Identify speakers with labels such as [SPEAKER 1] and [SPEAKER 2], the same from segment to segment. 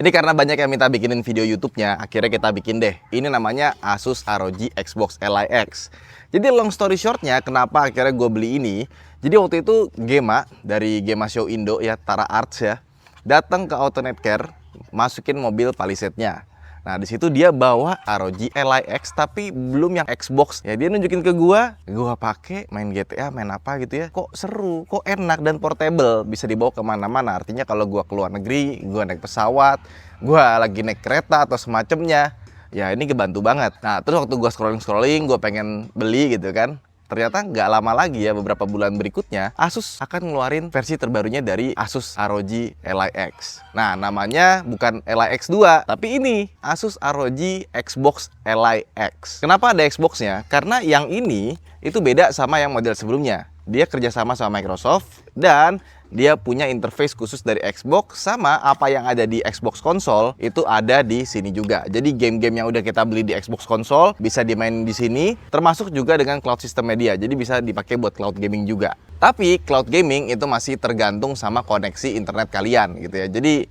[SPEAKER 1] Ini karena banyak yang minta bikinin video YouTube-nya, akhirnya kita bikin deh. Ini namanya Asus ROG Xbox Ally X. Jadi long story short-nya, kenapa akhirnya gue beli ini? Jadi waktu itu Gema dari Gema Show Indo ya, Tara Arts ya, datang ke Autonet Care, masukin mobil Palisade-nya. Nah di situ dia bawa ROG Ally X tapi belum yang Xbox. Ya dia nunjukin ke gua pakai main GTA, main apa gitu ya. Kok seru, kok enak dan portable, bisa dibawa kemana-mana. Artinya kalau gua keluar negeri, gua naik pesawat, gua lagi naik kereta atau semacamnya, ya ini kebantu banget. Nah terus waktu gua scrolling, gua pengen beli gitu kan. Ternyata nggak lama lagi ya, beberapa bulan berikutnya Asus akan ngeluarin versi terbarunya dari Asus ROG Ally X. Nah namanya bukan Ally X2, tapi ini Asus ROG Xbox Ally X. Kenapa ada Xbox-nya? Karena yang ini itu beda sama yang model sebelumnya. Dia kerjasama sama Microsoft dan dia punya interface khusus dari Xbox, sama apa yang ada di Xbox konsol itu ada di sini juga. Jadi game-game yang udah kita beli di Xbox konsol bisa dimainin di sini, termasuk juga dengan cloud system media. Jadi bisa dipakai buat cloud gaming juga. Tapi cloud gaming itu masih tergantung sama koneksi internet kalian gitu ya. Jadi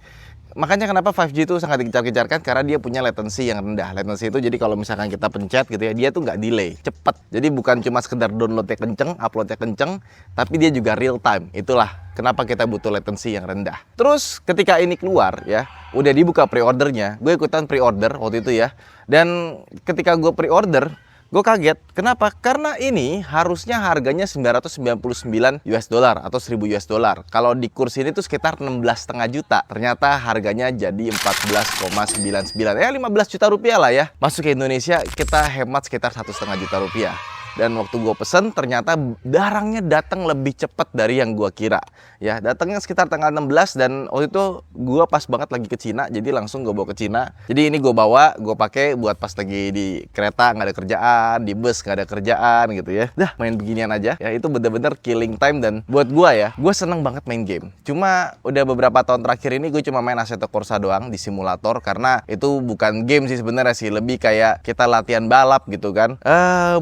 [SPEAKER 1] makanya kenapa 5G itu sangat dikejar-kejarkan, karena dia punya latency yang rendah. Latency itu jadi kalau misalkan kita pencet gitu ya, dia tuh nggak delay, cepet. Jadi bukan cuma sekedar downloadnya kenceng, uploadnya kenceng, tapi dia juga real time. Itulah kenapa kita butuh latency yang rendah. Terus ketika ini keluar ya, udah dibuka pre-ordernya, gue ikutan pre-order waktu itu ya. Dan ketika gue pre-order, gue kaget. Kenapa? Karena ini harusnya harganya 999 US dollar atau 1000 US dollar. Kalau di kurs ini tuh sekitar 16,5 juta. Ternyata harganya jadi 14,99. Ya 15 juta rupiah lah ya. Masuk ke Indonesia kita hemat sekitar 1,5 juta rupiah. Dan waktu gue pesen ternyata barangnya datang lebih cepat dari yang gue kira. Ya, datangnya sekitar tanggal 16 dan waktu itu gue pas banget lagi ke Cina, jadi langsung gue bawa ke Cina. Jadi ini gue bawa, gue pakai buat pas lagi di kereta nggak ada kerjaan, di bus nggak ada kerjaan gitu ya. Dah main beginian aja. Ya itu bener-bener killing time, dan buat gue ya, gue seneng banget main game. Cuma udah beberapa tahun terakhir ini gue cuma main Assetto Corsa doang di simulator, karena itu bukan game sih sebenarnya sih, lebih kayak kita latihan balap gitu kan.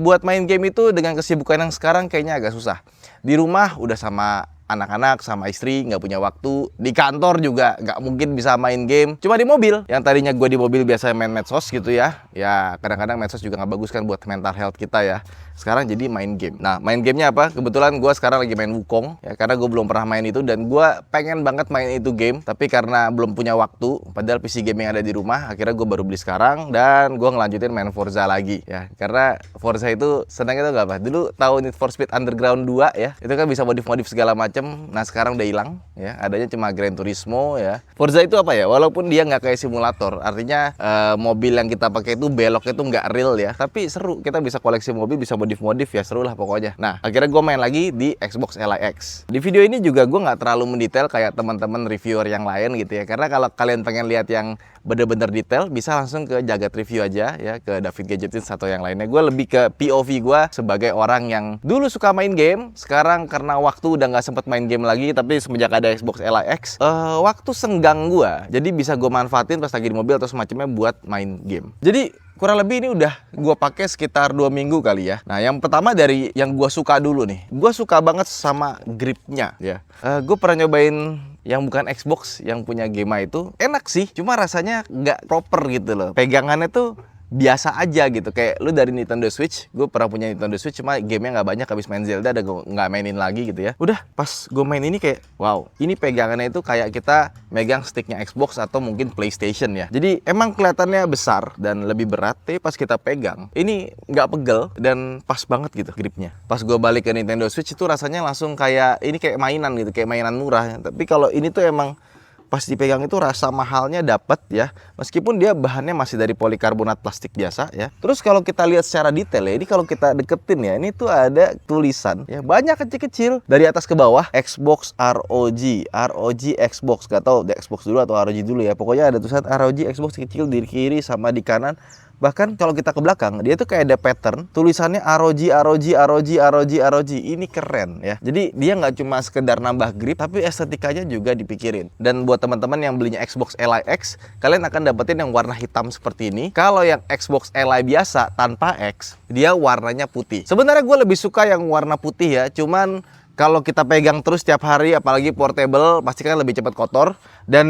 [SPEAKER 1] Buat main game itu dengan kesibukan yang sekarang kayaknya agak susah. Di rumah udah sama anak-anak, sama istri, nggak punya waktu. Di kantor juga nggak mungkin bisa main game. Cuma di mobil, yang tadinya gue di mobil biasa main medsos gitu ya. Ya kadang-kadang medsos juga nggak bagus kan buat mental health kita ya. Sekarang jadi main game. Nah main gamenya apa? Kebetulan gue sekarang lagi main Wukong ya, karena gue belum pernah main itu dan gue pengen banget main itu game. Tapi karena belum punya waktu, padahal PC game yang ada di rumah, akhirnya gue baru beli sekarang dan gue ngelanjutin main Forza lagi ya. Karena Forza itu senangnya tuh gak apa? Dulu tahu Need for Speed Underground 2 ya, itu kan bisa modif-modif segala macam. Nah sekarang udah hilang ya, adanya cuma Gran Turismo ya. Forza itu apa ya? Walaupun dia nggak kayak simulator, artinya mobil yang kita pakai itu beloknya tuh nggak real ya, tapi seru. Kita bisa koleksi mobil, bisa modif-modif ya, seru lah pokoknya. Nah akhirnya gue main lagi di Xbox Ally X. Di video ini juga gue nggak terlalu mendetail kayak teman-teman reviewer yang lain gitu ya, karena kalau kalian pengen lihat yang bener-bener detail, bisa langsung ke Jagat Review aja ya, ke David Gadgetins atau yang lainnya. Gue lebih ke POV gue sebagai orang yang dulu suka main game, sekarang karena waktu udah nggak sempet main game lagi, tapi semenjak ada Xbox Ally X, waktu senggang gue, jadi bisa gue manfaatin pas lagi di mobil atau semacamnya buat main game. Jadi kurang lebih ini udah gue pakai sekitar 2 minggu kali ya. Nah yang pertama dari yang gue suka dulu nih, gue suka banget sama gripnya ya. Gue pernah nyobain yang bukan Xbox yang punya Gema itu, enak sih, cuma rasanya nggak proper gitu loh. Pegangannya tuh biasa aja gitu, kayak lu dari Nintendo Switch. Gue pernah punya Nintendo Switch, cuma gamenya nggak banyak, habis main Zelda ada gue nggak mainin lagi gitu ya. Udah pas gue main ini kayak wow, ini pegangannya itu kayak kita megang sticknya Xbox atau mungkin PlayStation ya. Jadi emang kelihatannya besar dan lebih berat, tapi pas kita pegang ini nggak pegel dan pas banget gitu gripnya. Pas gue balik ke Nintendo Switch itu rasanya langsung kayak ini kayak mainan gitu, kayak mainan murah. Tapi kalau ini tuh emang pas dipegang itu rasa mahalnya dapat ya, meskipun dia bahannya masih dari polikarbonat plastik biasa ya. Terus kalau kita lihat secara detail ya, ini kalau kita deketin ya, ini tuh ada tulisan ya, banyak kecil-kecil dari atas ke bawah, Xbox ROG, ROG Xbox, gak tau Xbox dulu atau ROG dulu ya, pokoknya ada tulisan ROG Xbox kecil di kiri sama di kanan. Bahkan kalau kita ke belakang, dia tuh kayak ada pattern tulisannya ROG, ROG, ROG, ROG, ROG. Ini keren ya. Jadi dia nggak cuma sekedar nambah grip, tapi estetikanya juga dipikirin. Dan buat teman-teman yang belinya Xbox Ally X, kalian akan dapetin yang warna hitam seperti ini. Kalau yang Xbox Ally biasa tanpa X, dia warnanya putih. Sebenarnya gue lebih suka yang warna putih ya, cuman kalau kita pegang terus tiap hari, apalagi portable, pasti kan lebih cepat kotor. Dan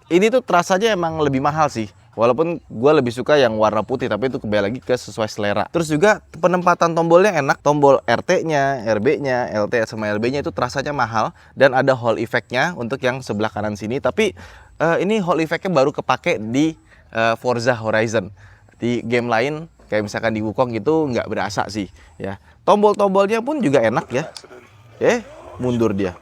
[SPEAKER 1] ini tuh terasanya emang lebih mahal sih. Walaupun gue lebih suka yang warna putih, tapi itu kembali lagi ke sesuai selera. Terus juga penempatan tombolnya enak. Tombol RT-nya, RB-nya, LT sama LB-nya itu terasanya mahal. Dan ada Hall effect-nya untuk yang sebelah kanan sini. Tapi ini Hall effect-nya baru kepake di Forza Horizon. Di game lain, kayak misalkan di Wukong gitu, nggak berasa sih. Ya, tombol-tombolnya pun juga enak ya. Mundur dia.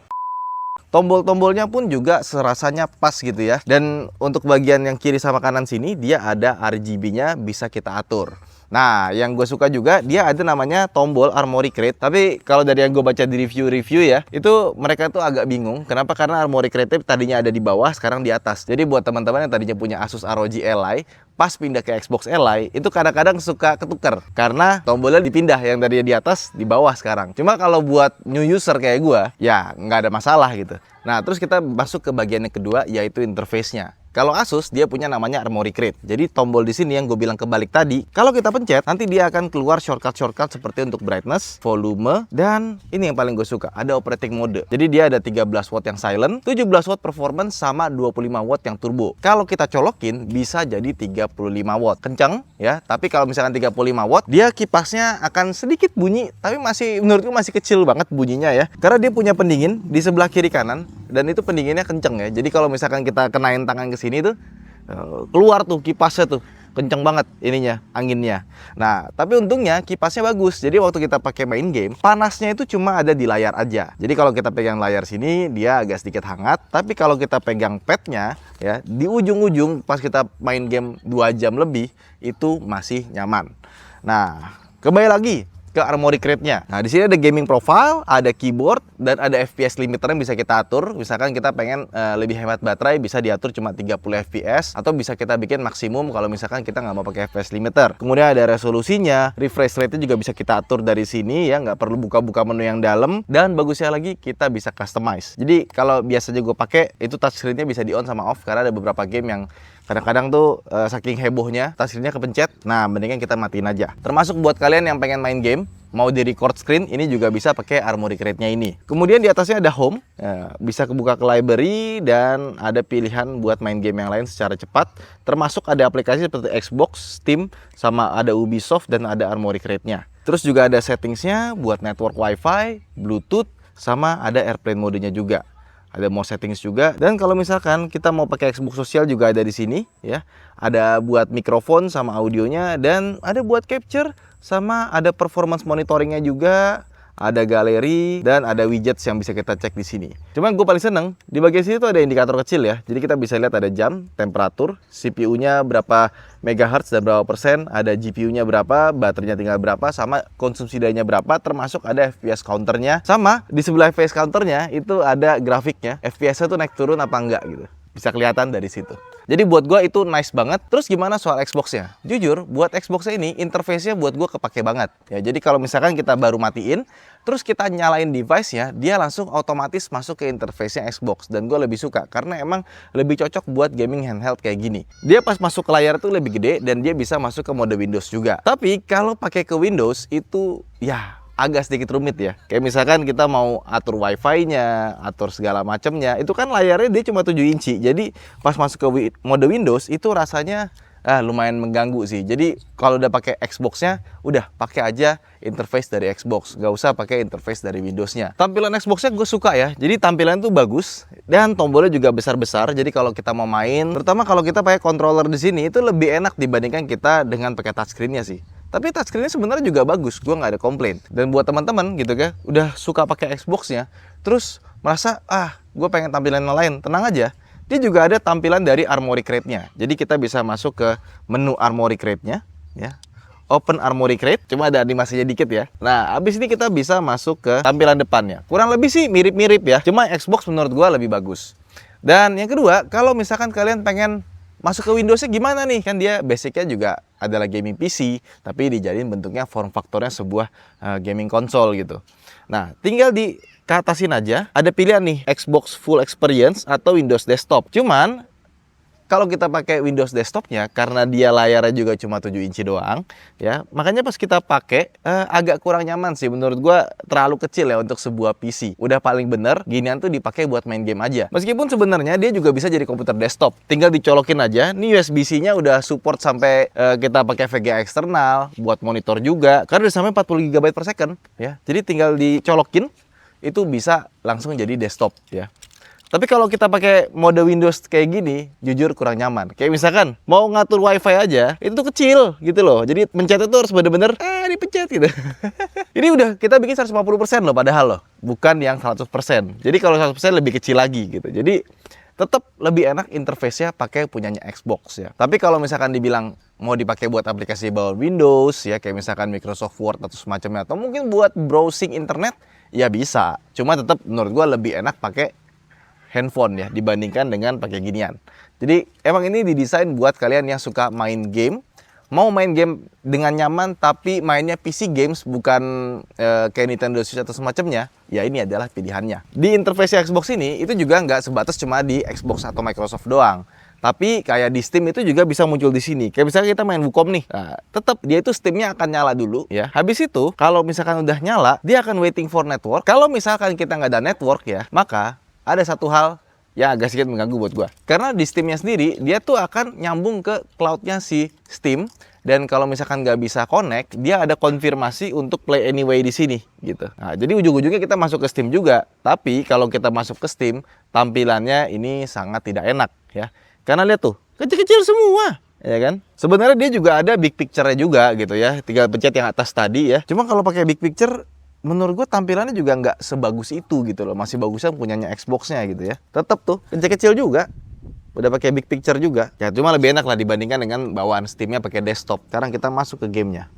[SPEAKER 1] Tombol-tombolnya pun juga serasanya pas gitu ya. Dan untuk bagian yang kiri sama kanan sini dia ada RGB-nya bisa kita atur. Nah, yang gue suka juga dia ada namanya tombol Armoury Crate. Tapi kalau dari yang gue baca di review-review ya, itu mereka tuh agak bingung. Kenapa? Karena Armoury Crate tadinya ada di bawah, sekarang di atas. Jadi buat teman-teman yang tadinya punya Asus ROG Ally, pas pindah ke Xbox Ally, itu kadang-kadang suka ketuker. Karena tombolnya dipindah, yang tadinya di atas, di bawah sekarang. Cuma kalau buat new user kayak gue, ya nggak ada masalah gitu. Nah, terus kita masuk ke bagian yang kedua, yaitu interface-nya. Kalau Asus, dia punya namanya Armoury Crate. Jadi tombol di sini yang gue bilang kebalik tadi, kalau kita pencet, nanti dia akan keluar shortcut-shortcut seperti untuk brightness, volume, dan ini yang paling gue suka, ada operating mode. Jadi dia ada 13 watt yang silent, 17 watt performance, sama 25 watt yang turbo. Kalau kita colokin, bisa jadi 35 watt. Kencang, ya. Tapi kalau misalkan 35 watt, dia kipasnya akan sedikit bunyi, tapi menurutku masih kecil banget bunyinya ya. Karena dia punya pendingin di sebelah kiri kanan, dan itu pendinginnya kenceng ya. Jadi kalau misalkan kita kenain tangan ke sini tuh keluar tuh kipasnya tuh kenceng banget ininya, anginnya. Nah, tapi untungnya kipasnya bagus. Jadi waktu kita pakai main game, panasnya itu cuma ada di layar aja. Jadi kalau kita pegang layar sini, dia agak sedikit hangat. Tapi kalau kita pegang padnya, ya di ujung-ujung pas kita main game 2 jam lebih, itu masih nyaman. Nah, kembali lagi ke Armoury Crate-nya. Nah, di sini ada gaming profile, ada keyboard, dan ada FPS limiter yang bisa kita atur. Misalkan kita pengen lebih hemat baterai, bisa diatur cuma 30 FPS, atau bisa kita bikin maksimum kalau misalkan kita nggak mau pakai FPS limiter. Kemudian ada resolusinya, refresh rate-nya juga bisa kita atur dari sini ya, nggak perlu buka-buka menu yang dalam. Dan bagusnya lagi, kita bisa customize. Jadi kalau biasanya gue pakai, itu touchscreen-nya bisa di on sama off, karena ada beberapa game yang kadang-kadang tuh saking hebohnya touchscreen-nya kepencet. Nah, mendingan kita matiin aja. Termasuk buat kalian yang pengen main game, mau di record screen, ini juga bisa pakai Armoury Crate-nya ini. Kemudian di atasnya ada home, ya, bisa kebuka ke library, dan ada pilihan buat main game yang lain secara cepat. Termasuk ada aplikasi seperti Xbox, Steam, sama ada Ubisoft, dan ada Armoury Crate-nya. Terus juga ada settingsnya buat network Wi-Fi, Bluetooth, sama ada airplane mode-nya juga. Ada more settings juga. Dan kalau misalkan kita mau pakai Xbox sosial juga ada di sini ya. Ada buat mikrofon sama audionya, dan ada buat capture, sama ada performance monitoringnya juga. Ada galeri, dan ada widgets yang bisa kita cek di sini. Cuman gue paling seneng di bagian sini tuh ada indikator kecil ya. Jadi kita bisa lihat ada jam, temperatur, CPU-nya berapa megahertz dan berapa persen, ada GPU-nya berapa, baterainya tinggal berapa, sama konsumsi dayanya berapa, termasuk ada FPS counternya. Sama di sebelah FPS counternya itu ada grafiknya, FPS-nya tuh naik turun apa enggak gitu. Bisa kelihatan dari situ. Jadi buat gue itu nice banget. Terus gimana soal Xbox-nya? Jujur, buat Xbox-nya ini interface-nya buat gue kepake banget. Ya, jadi kalau misalkan kita baru matiin, terus kita nyalain device-nya, dia langsung otomatis masuk ke interface-nya Xbox. Dan gue lebih suka, karena emang lebih cocok buat gaming handheld kayak gini. Dia pas masuk ke layar tuh lebih gede, dan dia bisa masuk ke mode Windows juga. Tapi kalau pakai ke Windows, itu ya agak sedikit rumit ya. Kayak misalkan kita mau atur wifi-nya, atur segala macamnya, itu kan layarnya dia cuma 7 inci. Jadi pas masuk ke mode Windows itu rasanya lumayan mengganggu sih. Jadi kalau udah pakai Xbox-nya, udah pakai aja interface dari Xbox, nggak usah pakai interface dari Windows-nya. Tampilan Xbox-nya gue suka ya. Jadi tampilan tuh bagus, dan tombolnya juga besar-besar. Jadi kalau kita mau main, terutama kalau kita pakai controller di sini, itu lebih enak dibandingkan kita dengan pakai touchscreen-nya sih. Tapi touchscreen-nya sebenarnya juga bagus, gue nggak ada komplain. Dan buat teman-teman gitu kan, udah suka pakai Xbox-nya, terus merasa gue pengen tampilan yang lain, tenang aja. Dia juga ada tampilan dari Armoury Crate-nya. Jadi kita bisa masuk ke menu Armoury Crate-nya, ya. Open Armoury Crate, cuma ada animasinya dikit ya. Nah, abis ini kita bisa masuk ke tampilan depannya. Kurang lebih sih mirip-mirip ya, cuma Xbox menurut gue lebih bagus. Dan yang kedua, kalau misalkan kalian pengen masuk ke Windows-nya gimana nih? Kan dia basicnya juga adalah gaming PC, tapi dijadiin bentuknya form faktornya sebuah gaming konsol gitu. Nah, tinggal diatasin aja. Ada pilihan nih, Xbox Full Experience atau Windows Desktop. Cuman kalau kita pakai Windows desktopnya, karena dia layarnya juga cuma 7 inci doang, ya, makanya pas kita pakai agak kurang nyaman sih. Menurut gua terlalu kecil ya untuk sebuah PC. Udah paling bener, ginian tuh dipakai buat main game aja. Meskipun sebenarnya dia juga bisa jadi komputer desktop. Tinggal dicolokin aja. Ini USB-C-nya udah support sampai kita pakai VGA eksternal, buat monitor juga. Karena udah sampai 40 GB per second, ya. Jadi tinggal dicolokin, itu bisa langsung jadi desktop, ya. Tapi kalau kita pakai mode Windows kayak gini, jujur kurang nyaman. Kayak misalkan mau ngatur WiFi aja, itu tuh kecil gitu loh. Jadi mencet itu harus bener-bener dipencet gitu. Ini udah kita bikin 150% loh padahal loh, bukan yang 100%. Jadi kalau 100% lebih kecil lagi gitu. Jadi tetap lebih enak interface-nya pakai punyanya Xbox ya. Tapi kalau misalkan dibilang mau dipakai buat aplikasi bawah Windows ya, kayak misalkan Microsoft Word atau semacamnya, atau mungkin buat browsing internet, ya bisa. Cuma tetap menurut gua lebih enak pakai handphone ya dibandingkan dengan pakai ginian. Jadi emang ini didesain buat kalian yang suka main game, mau main game dengan nyaman tapi mainnya PC games bukan kayak Nintendo Switch atau semacamnya, ya ini adalah pilihannya. Di interface Xbox ini itu juga nggak sebatas cuma di Xbox atau Microsoft doang. Tapi kayak di Steam itu juga bisa muncul di sini. Kayak misalnya kita main Wukong nih, nah, tetap dia itu Steamnya akan nyala dulu ya. Habis itu kalau misalkan udah nyala, dia akan waiting for network. Kalau misalkan kita nggak ada network ya, maka ada satu hal yang agak sedikit mengganggu buat gua. Karena di Steamnya sendiri, dia tuh akan nyambung ke cloudnya si Steam. Dan kalau misalkan nggak bisa connect, dia ada konfirmasi untuk play anyway di sini gitu. Nah, jadi ujung-ujungnya kita masuk ke Steam juga. Tapi kalau kita masuk ke Steam, tampilannya ini sangat tidak enak ya. Karena lihat tuh, kecil-kecil semua. Ya kan? Sebenarnya dia juga ada big picture-nya juga gitu ya. Tinggal pencet yang atas tadi ya. Cuma kalau pakai big picture, menurut gue tampilannya juga nggak sebagus itu gitu loh. Masih bagusnya punyanya Xbox-nya gitu ya. Tetap tuh kecil-kecil juga. Udah pakai big picture juga. Ya cuma lebih enak lah dibandingkan dengan bawaan Steam-nya pakai desktop. Sekarang kita masuk ke gamenya.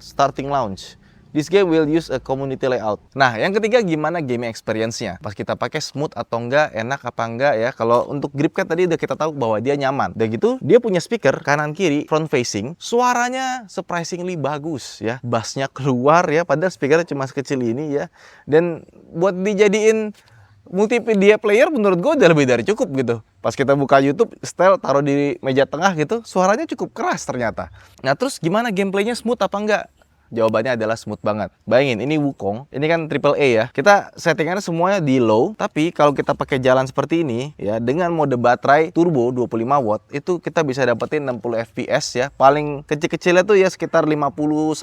[SPEAKER 1] Starting launch. This game will use a community layout. Nah, yang ketiga gimana game experience-nya? Pas kita pakai smooth atau enggak, enak apa enggak ya. Kalau untuk grip kan tadi udah kita tahu bahwa dia nyaman. Udah gitu, dia punya speaker kanan kiri front facing. Suaranya surprisingly bagus ya. Bass-nya keluar ya, padahal speakernya cuma sekecil ini ya. Dan buat dijadiin multimedia player menurut gue udah lebih dari cukup gitu. Pas kita buka YouTube, style taruh di meja tengah gitu, suaranya cukup keras ternyata. Nah, terus gimana gameplaynya smooth apa enggak? Jawabannya adalah smooth banget. Bayangin, ini Wukong, ini kan AAA ya. Kita settingannya semuanya di low, tapi kalau kita pakai jalan seperti ini, ya dengan mode baterai turbo 25 watt, itu kita bisa dapetin 60 fps ya. Paling kecil-kecilnya tuh ya sekitar 51-52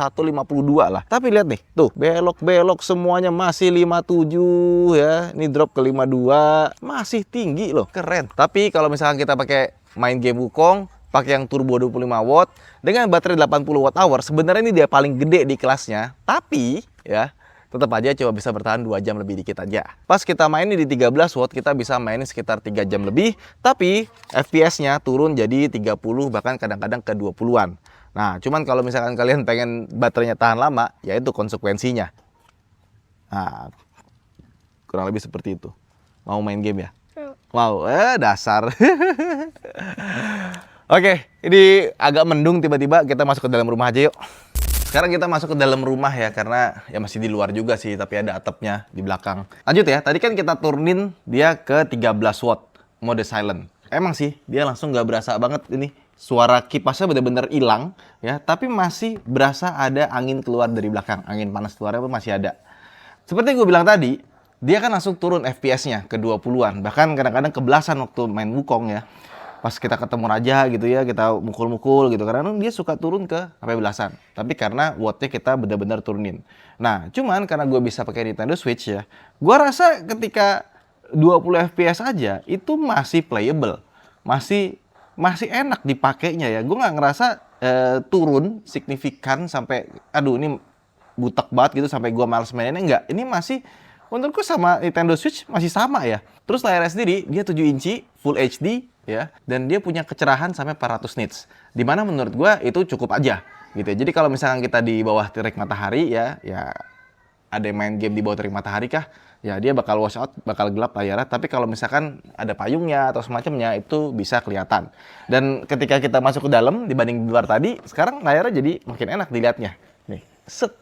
[SPEAKER 1] lah. Tapi lihat nih, tuh belok-belok semuanya masih 57 ya. Ini drop ke 52, masih tinggi loh, keren. Tapi kalau misalkan kita pakai main game Wukong, pakai yang turbo 25 watt dengan baterai 80 watt hour, sebenarnya ini dia paling gede di kelasnya. Tapi ya tetap aja coba bisa bertahan 2 jam lebih dikit aja. Pas kita main di 13 watt, kita bisa main sekitar 3 jam lebih, tapi FPS-nya turun jadi 30 bahkan kadang-kadang ke 20-an. Nah, cuman kalau misalkan kalian pengen baterainya tahan lama, ya itu konsekuensinya. Nah, kurang lebih seperti itu. Mau main game ya? Mau, dasar. Oke, ini agak mendung tiba-tiba, kita masuk ke dalam rumah aja yuk. Sekarang kita masuk ke dalam rumah ya, karena ya masih di luar juga sih, tapi ada atapnya di belakang. Lanjut ya, tadi kan kita turunin dia ke 13 watt, mode silent. Emang sih, dia langsung nggak berasa banget ini. Suara kipasnya bener-bener hilang ya, tapi masih berasa ada angin keluar dari belakang. Angin panas keluarnya pun masih ada. Seperti gue bilang tadi, dia kan langsung turun FPS-nya ke 20-an. Bahkan kadang-kadang ke belasan waktu main Wukong ya. Pas kita ketemu raja gitu ya, kita mukul-mukul gitu. Karena dia suka turun ke sampai belasan. Tapi karena wattnya kita benar-benar turunin. Nah, cuman karena gue bisa pakai Nintendo Switch ya, gue rasa ketika 20 fps aja itu masih playable. Masih enak dipakainya ya. Gue nggak ngerasa turun signifikan sampai, aduh ini butek banget gitu sampai gue males mainnya. Enggak, ini masih menurutku sama Nintendo Switch masih sama ya. Terus layarnya sendiri dia 7 inci Full HD ya, dan dia punya kecerahan sampai 400 nits. Dimana menurut gue itu cukup aja gitu ya. Jadi kalau misalkan kita di bawah terik matahari ya ada yang main game di bawah terik matahari kah? Ya dia bakal wash out, bakal gelap layarnya. Tapi kalau misalkan ada payungnya atau semacamnya itu bisa kelihatan. Dan ketika kita masuk ke dalam dibanding di luar tadi, sekarang layarnya jadi makin enak dilihatnya. Nih, set.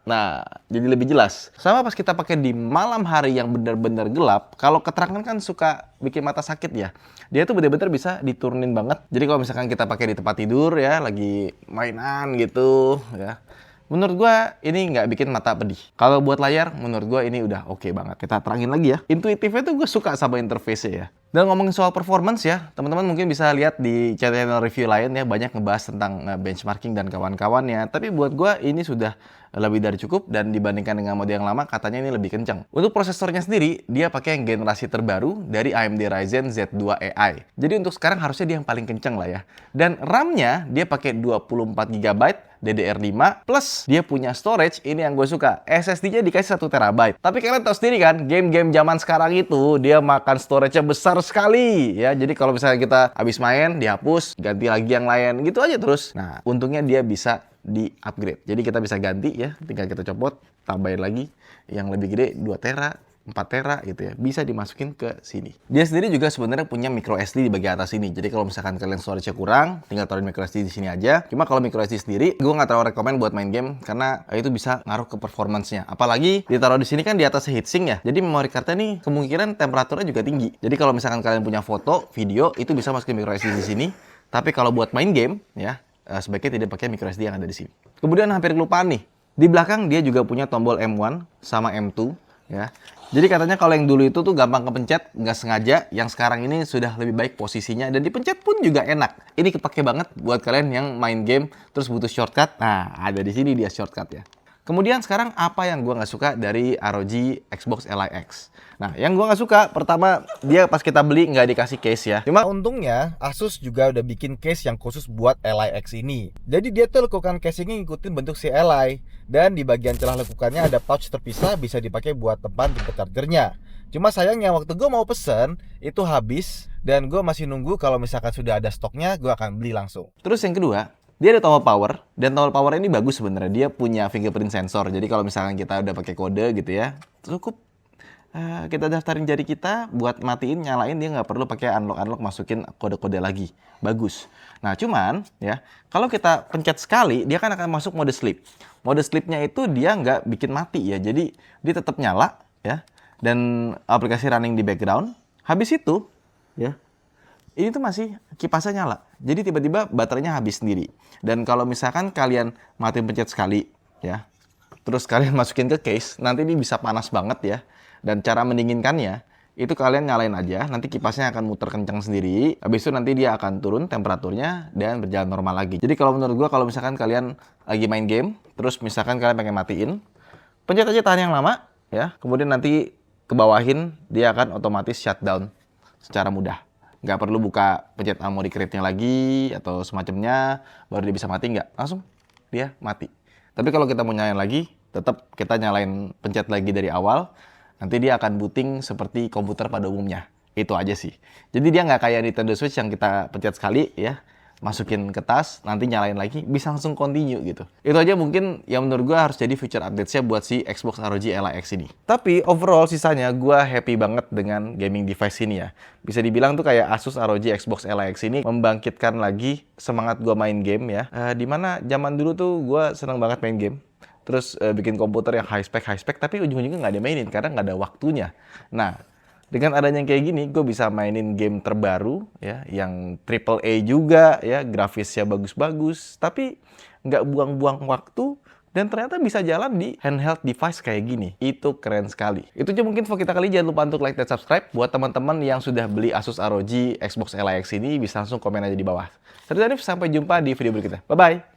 [SPEAKER 1] Nah, jadi lebih jelas. Sama pas kita pakai di malam hari yang benar-benar gelap, kalau keterangan kan suka bikin mata sakit ya. Dia tuh benar-benar bisa diturunin banget. Jadi kalau misalkan kita pakai di tempat tidur ya, lagi mainan gitu ya. Menurut gua ini nggak bikin mata pedih. Kalau buat layar, menurut gua ini udah oke banget. Kita terangin lagi ya. Intuitifnya tuh gue suka sama interface-nya ya. Dan ngomongin soal performance ya, teman-teman mungkin bisa lihat di channel review lain ya, banyak ngebahas tentang benchmarking dan kawan-kawannya. Tapi buat gua ini sudah lebih dari cukup dan dibandingkan dengan mode yang lama katanya ini lebih kencang. Untuk prosesornya sendiri, dia pakai yang generasi terbaru dari AMD Ryzen Z2 AI. Jadi untuk sekarang harusnya dia yang paling kencang lah ya. Dan RAM-nya dia pakai 24 GB DDR5 plus dia punya storage, ini yang gue suka, SSD-nya dikasih 1 TB. Tapi kalian tahu sendiri kan, game-game zaman sekarang itu dia makan storage-nya besar sekali ya. Jadi kalau misalnya kita habis main dihapus, ganti lagi yang lain gitu aja terus. Nah, untungnya dia bisa di-upgrade. Jadi kita bisa ganti ya, tinggal kita copot, tambahin lagi yang lebih gede 2 tera, 4 tera gitu ya, bisa dimasukin ke sini. Dia sendiri juga sebenarnya punya micro SD di bagian atas ini. Jadi kalau misalkan kalian storage-nya kurang, tinggal taruhin micro SD di sini aja. Cuma kalau micro SD sendiri, gue nggak terlalu rekomen buat main game karena itu bisa ngaruh ke performance-nya. Apalagi ditaruh di sini kan di atas heatsink ya. Jadi memori card-nya nih kemungkinan temperaturnya juga tinggi. Jadi kalau misalkan kalian punya foto, video, itu bisa masukin micro SD di sini. Tapi kalau buat main game ya, sebaiknya tidak pakai micro SD yang ada di sini. Kemudian hampir kelupaan nih. Di belakang dia juga punya tombol M1 sama M2 ya. Jadi katanya kalau yang dulu itu tuh gampang kepencet, nggak sengaja. Yang sekarang ini sudah lebih baik posisinya dan dipencet pun juga enak. Ini kepake banget buat kalian yang main game terus butuh shortcut. Nah, ada di sini dia shortcut ya. Kemudian sekarang apa yang gue nggak suka dari ROG Xbox Li X? Nah, yang gue nggak suka, pertama dia pas kita beli nggak dikasih case ya. Cuma untungnya Asus juga udah bikin case yang khusus buat Li X ini. Jadi dia tuh lekukan casingnya ngikutin bentuk si Li. Dan di bagian celah lekukannya ada pouch terpisah, bisa dipakai buat tempat jemput chargernya. Cuma sayangnya waktu gue mau pesen, itu habis. Dan gue masih nunggu kalau misalkan sudah ada stoknya, gue akan beli langsung. Terus yang kedua, dia ada tombol power, dan tombol power ini bagus sebenarnya. Dia punya fingerprint sensor. Jadi kalau misalkan kita udah pakai kode gitu ya, cukup kita daftarin jari kita buat matiin, nyalain, dia nggak perlu pakai unlock masukin kode-kode lagi. Bagus. Nah cuman ya, kalau kita pencet sekali, dia kan akan masuk mode sleep. Mode sleepnya itu dia nggak bikin mati ya. Jadi dia tetap nyala ya, dan aplikasi running di background. Habis itu ya, ini tuh masih kipasnya nyala. Jadi tiba-tiba baterainya habis sendiri. Dan kalau misalkan kalian matiin pencet sekali ya, terus kalian masukin ke case, nanti ini bisa panas banget ya. Dan cara mendinginkannya, itu kalian nyalain aja, nanti kipasnya akan muter kencang sendiri. Habis itu nanti dia akan turun temperaturnya dan berjalan normal lagi. Jadi kalau menurut gua, kalau misalkan kalian lagi main game, terus misalkan kalian pengen matiin, pencet aja tahan yang lama ya. Kemudian nanti ke bawahin, dia akan otomatis shutdown secara mudah. Nggak perlu buka pencet memory crate-nya lagi atau semacamnya, baru dia bisa mati, nggak. Langsung dia mati. Tapi kalau kita mau nyalain lagi, tetap kita nyalain pencet lagi dari awal, nanti dia akan booting seperti komputer pada umumnya. Itu aja sih. Jadi dia nggak kayak Nintendo Switch yang kita pencet sekali ya, masukin ke tas, nanti nyalain lagi, bisa langsung continue gitu. Itu aja mungkin yang menurut gue harus jadi feature update-nya buat si Xbox ROG Li X ini. Tapi overall sisanya gue happy banget dengan gaming device ini ya. Bisa dibilang tuh kayak Asus ROG Xbox Li X ini membangkitkan lagi semangat gue main game ya. Dimana zaman dulu tuh gue seneng banget main game. Terus bikin komputer yang high spec, tapi ujung-ujungnya nggak dimainin karena nggak ada waktunya. Nah, dengan adanya kayak gini, gue bisa mainin game terbaru ya, yang AAA juga ya, grafisnya bagus-bagus, tapi nggak buang-buang waktu dan ternyata bisa jalan di handheld device kayak gini. Itu keren sekali. Itu aja mungkin info kita kali. Jangan lupa untuk like dan subscribe. Buat teman-teman yang sudah beli Asus ROG Xbox Li X ini, bisa langsung komen aja di bawah. Sampai jumpa di video berikutnya. Bye-bye!